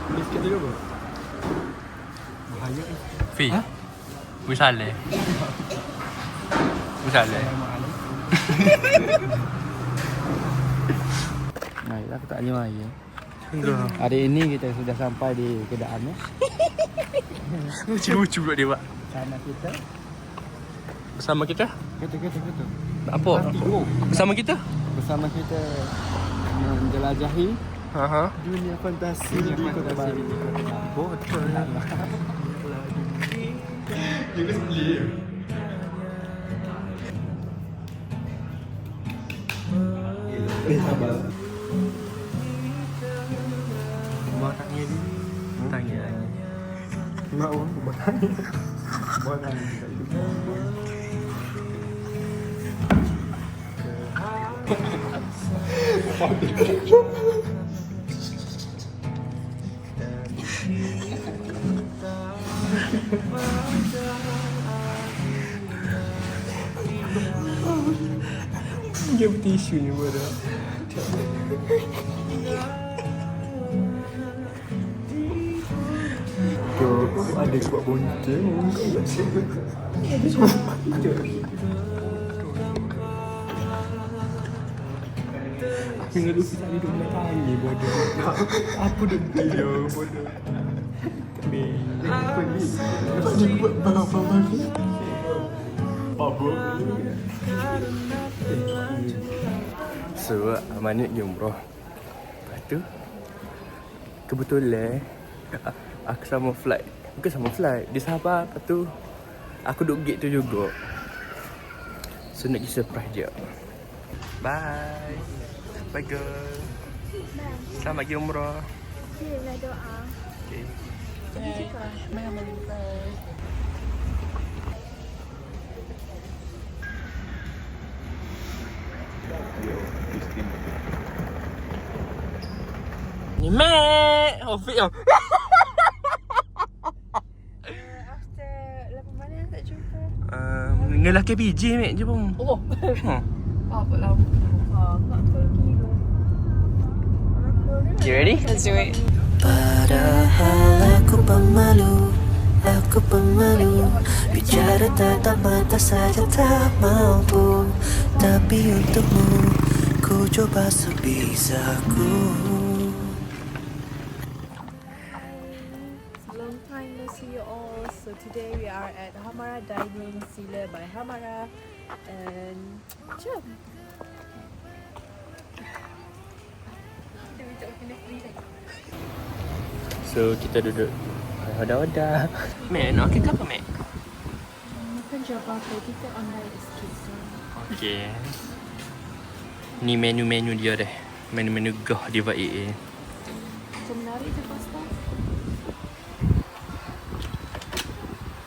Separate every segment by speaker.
Speaker 1: Ni sikit tu apa? Bahaya ni.
Speaker 2: Fi. Misalnya.
Speaker 1: Baiklah, aku tak nyai.
Speaker 2: Enggak.
Speaker 1: Hari ini kita sudah sampai di kedaannya.
Speaker 2: Lucu pula dia, Pak.
Speaker 1: Sana kita.
Speaker 2: Bersama kita?
Speaker 1: Kita.
Speaker 2: Apa? Bersama kita?
Speaker 1: Bersama kita menjelajahi
Speaker 2: Ha.
Speaker 1: dunia fantasi di Kota Baru.
Speaker 2: Betul.
Speaker 1: Sabar.
Speaker 2: Mau tanya ni. Tanya.
Speaker 1: Mau buat tanya. Buat tanya.
Speaker 2: Dia bertisu ni pada.
Speaker 1: Ada buat bonceng.
Speaker 2: Dengan lu kita hidup nak tanya bodoh. Apa dia bodoh.
Speaker 1: Pergi buat bang ni.
Speaker 2: So, amanit pergi umrah. Lepas tu kebetulan aku sama flight. Bukan sama flight, dia sahabat. Lepas tu aku duduk gate tu juga. So nak pergi surprise dia. Bye. Bye girl. Selamat pergi umrah.
Speaker 3: Bila doa.
Speaker 2: Okay.
Speaker 3: Mana balik lepas.
Speaker 2: Ni mek. Ofik oh.
Speaker 3: After 8 malam tak jumpa.
Speaker 2: Dengan lelaki PJ mek je pun.
Speaker 3: Oh.
Speaker 2: Ha.
Speaker 3: Apa lah. Nak pergi tu.
Speaker 2: You ready?
Speaker 3: Let's do it.
Speaker 4: Padahal aku pemalu bicara tatap mata saja tak mampu. Tapi untukmu ku coba sebisaku.
Speaker 3: Long time no see you all. So today we are at Hamara Dining Sila by Hamara. And jom.
Speaker 2: So kita duduk wadah-wadah. Mek nak makan ke apa mek?
Speaker 3: Makan Java kita online sikit.
Speaker 2: Okay. Ni menu-menu dia deh. Menu-menu gah dia baik eh.
Speaker 3: Macam menarik je pasta.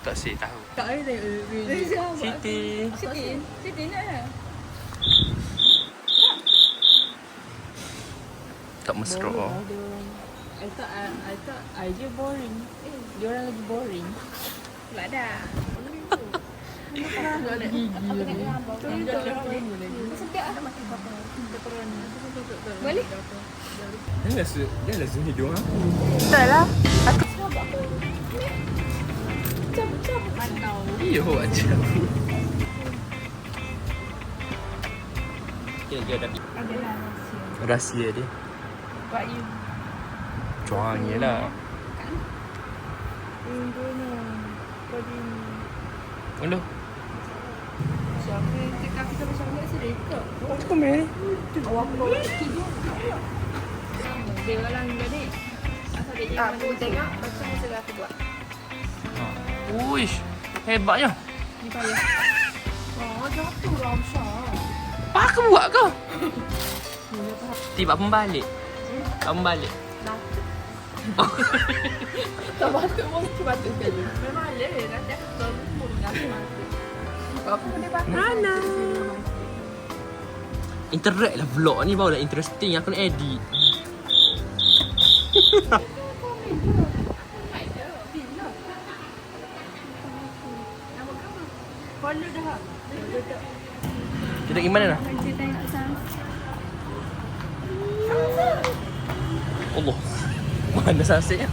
Speaker 2: Tak sih tahu.
Speaker 3: Tak ada tengok.
Speaker 2: Siti.
Speaker 3: Siti nak lah.
Speaker 2: Tak mesra.
Speaker 3: I thought I je boring. Diorang lagi boring. Tak ada. Tak ada gigi lagi. Sedap ada mati bapa. Boleh?
Speaker 2: Dia lah sini dia orang.
Speaker 3: Tak lah. Aku sabar. Cabut. Mantau.
Speaker 2: Iya aja. Okay, dia dah.
Speaker 3: Adalah
Speaker 2: Rahsia dia.
Speaker 3: Buat you.
Speaker 2: Cuang je lah. Hello.
Speaker 3: Siapa yang cakap kita bersama sedih ke?
Speaker 2: Apa meh?
Speaker 3: Awak bawa dia orang jadi. Asal dia jangan tengok macam mana aku buat.
Speaker 2: Uish, hebatnya.
Speaker 3: Ni payah. Oh, jatuh Ramsha.
Speaker 2: Apa aku buat kau? Tiba pembalik. Pembalik.
Speaker 3: Tak patut pun patut sekali. Memang ada nanti aku selalu pun nak mati. Apa pun dia patut.
Speaker 2: Mana? Interact lah vlog ni barulah interesting. Aku nak edit.
Speaker 3: Follow dah.
Speaker 2: Kita pergi mana dah?
Speaker 3: Cerita yang asal.
Speaker 2: Allah. Mana sausage?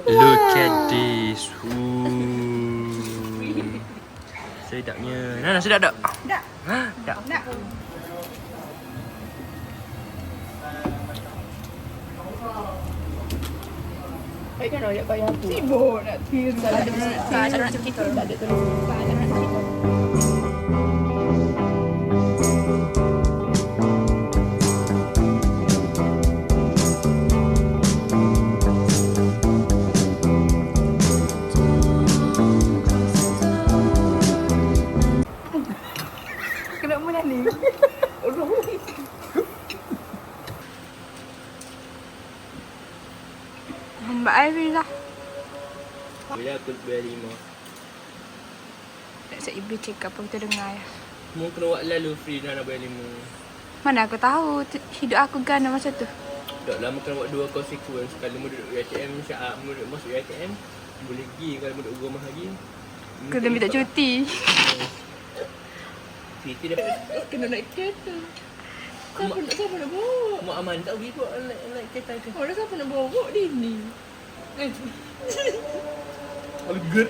Speaker 2: Look at this. Sedapnya. Nana, sedap tak?
Speaker 3: Tak.
Speaker 2: Ha? Tak.
Speaker 3: Nak.
Speaker 2: Baik kan ayat bayar aku.
Speaker 3: Sibuk nak tiru. Tak ada nak cerita. Tak ada terus. Tak ada nak cerita. Kena mana ni? Mbak Ivy lah.
Speaker 2: Bila aku bayar 5.
Speaker 3: Tak saya ibu cakap apa kita dengar ya.
Speaker 2: Mau kena buat lalu free dah nak bayar 5.
Speaker 3: Mana aku tahu hidup aku gana masa tu.
Speaker 2: Tak lama kena buat 2 consequence. Kalau mau duduk ATM, Syah mau duduk masuk ATM, boleh pergi. Kalau mau duduk rumah lagi,
Speaker 3: Kena minta cuti.
Speaker 2: cuti dah.
Speaker 3: Kena naik kereta. Siapa nak bawa?
Speaker 2: Mak Aman tak pergi buat naik kereta tu.
Speaker 3: Orang siapa nak bawa dia ni?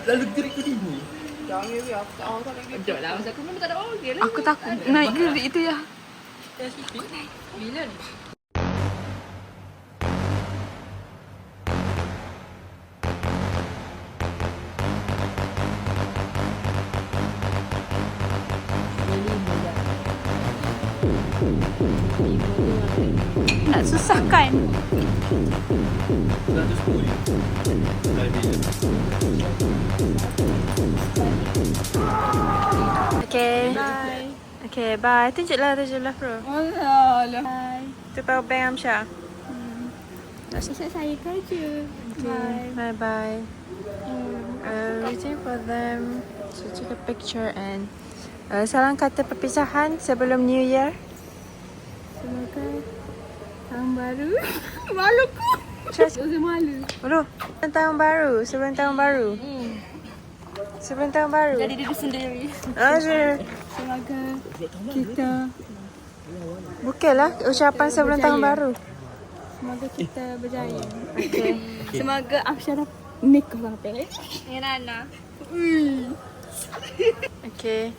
Speaker 2: Lalu gerik ke ni.
Speaker 3: Jangan ya, aku tak tahu lagi.
Speaker 2: Sekejap lah, masa aku memang tak ada orang dia lah.
Speaker 3: Aku takut naik gerik itu ya.
Speaker 2: Bila ni?
Speaker 3: Nak susahkan.
Speaker 2: 110.
Speaker 3: Okay. Bye. Okay, bye. Tunjuklah bro.
Speaker 5: Alah.
Speaker 3: Tu power bank Amsha.
Speaker 5: Sesat saya kerja.
Speaker 3: Okay, bye. Waiting for them to take a picture and salam kata perpisahan sebelum New Year.
Speaker 5: Semoga tahun baru. Maluku. Saya malu.
Speaker 3: Belum. Sebelum tahun baru. Sebelum tahun baru.
Speaker 5: Jadi diri sendiri.
Speaker 3: Asyik.
Speaker 5: Semoga kita
Speaker 3: Bukanlah ucapan sebelum tahun baru.
Speaker 5: semoga kita berjaya.
Speaker 3: Okay.
Speaker 5: Semoga Amsyah nikah sampai. Dengan Nana.
Speaker 3: Okay.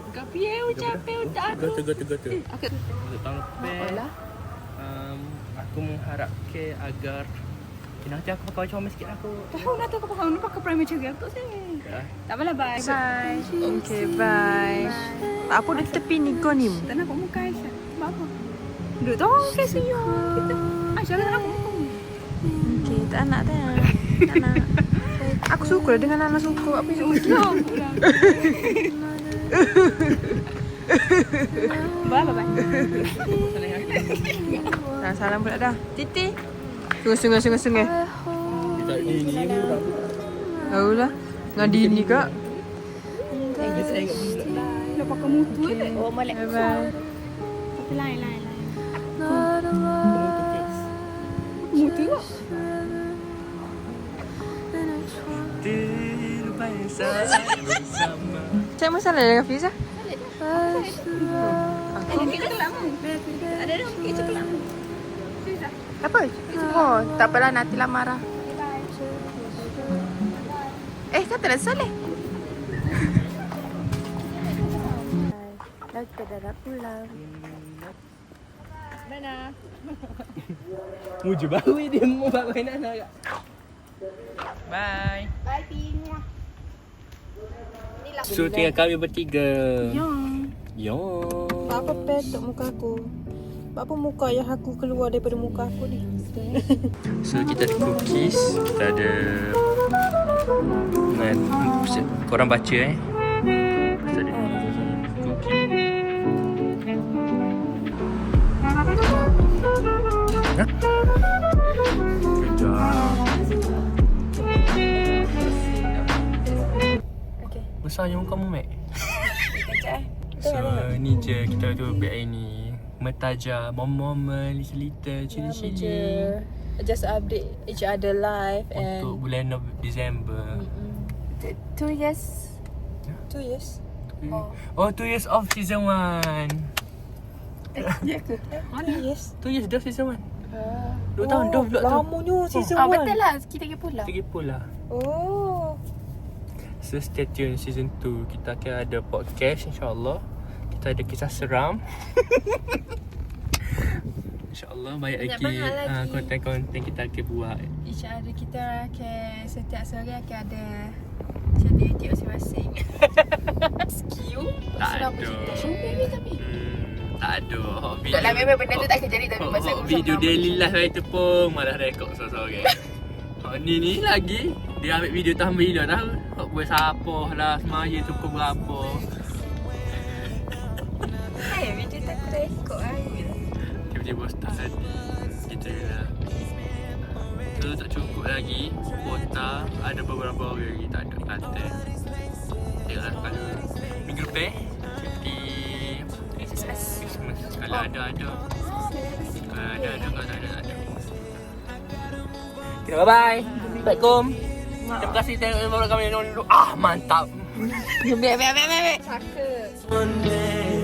Speaker 5: Gapi ucapan untuk aku.
Speaker 2: Gotu. Untuk tahun lepas, aku mengharapkan agar nanti aku pakai comel sikit aku.
Speaker 5: Tahu nak tu kau pakai primary juga untuk saya. Tak apalah, bye.
Speaker 3: Bye. Okay, bye. Apa di tepi ni kau ni?
Speaker 5: Tak nampak muka Aisyah. Sebab apa? Duduk tu orang senyum. Kita Aisyah tak nampak muka.
Speaker 3: Okay, tak nak. Aku suka lah dengan anak suka. Apa yang suka?
Speaker 5: Bye.
Speaker 3: Salam pula dah. Titi. Sungai.
Speaker 2: Tak ni.
Speaker 3: Tahu lah. Ngadi ni kak.
Speaker 5: Nak pakai mutu kan? Oh, molek.
Speaker 3: Bye.
Speaker 5: Tapi lain. Mutu kok.
Speaker 2: Bersama.
Speaker 3: Cik masalah dengan Fiza?
Speaker 5: Ada kek coklat mu. Ada kek coklat mu.
Speaker 3: Apa? Oh, tak apalah Natila marah. Kata dah soleh. Dah kita dah nak pulang.
Speaker 5: Mana?
Speaker 2: Muju baru dia mau bawa Nana kak. Bye.
Speaker 5: Bye, Pin.
Speaker 2: So tinggal kami bertiga. Yo.
Speaker 3: Apa petok muka aku? Apa muka yang aku keluar daripada muka aku ni?
Speaker 2: So kita ada cookies, kita ada korang baca Kita ada cookie. besarnya muka mu, Mek.
Speaker 3: Kejap
Speaker 2: So, ni je kita tu beg hari ni. Mentaja, momen-momen, little-little, cili-cili.
Speaker 3: Just update each other life and
Speaker 2: Untuk bulan Disember.
Speaker 5: 2 years.
Speaker 3: 2 years.
Speaker 2: Oh, 2 years of season 1.
Speaker 5: Ya ke?
Speaker 3: 2 years.
Speaker 2: 2 years dah season 1. 2 tahun dah pula tu.
Speaker 3: Lamanya season 1.
Speaker 5: Betul lah. Kita pergi pulang.
Speaker 2: Pergi pula.
Speaker 3: Oh.
Speaker 2: So stay tune season 2. Kita akan ada podcast insyaAllah. Kita ada kisah seram. InsyaAllah banyak
Speaker 3: Banyak
Speaker 2: lagi,
Speaker 3: banget lagi.
Speaker 2: konten-konten kita akan buat.
Speaker 3: InsyaAllah kita akan setiap sore akan ada channel YouTube masing-masing.
Speaker 5: Skill.
Speaker 2: Tak
Speaker 5: Sudah
Speaker 2: ada.
Speaker 5: cerita shopping ni tapi.
Speaker 2: Tak ada.
Speaker 5: Tak lah, memang benda tu tak akan jadi. Tapi pasal aku
Speaker 2: video
Speaker 5: sama
Speaker 2: daily life itu pun malah rekod seorang-seorang. Ni lagi dia ambil video tahu bila tahu. Hok buat siapa lah semaya tu pukul berapa.
Speaker 3: Video tak aku rekod lah.
Speaker 2: Tiba-tiba start kita lah. Tu tak cukup lagi. Kuota ada beberapa orang lagi tak ada konten. Tengoklah kalau minggu depan cuti Christmas. Kalau ada. Ada kalau tak ada. Okay, bye-bye. Assalamualaikum. Terima kasih tengok kami dulu. Mantap.
Speaker 5: Biar.
Speaker 3: Cakap.
Speaker 4: One day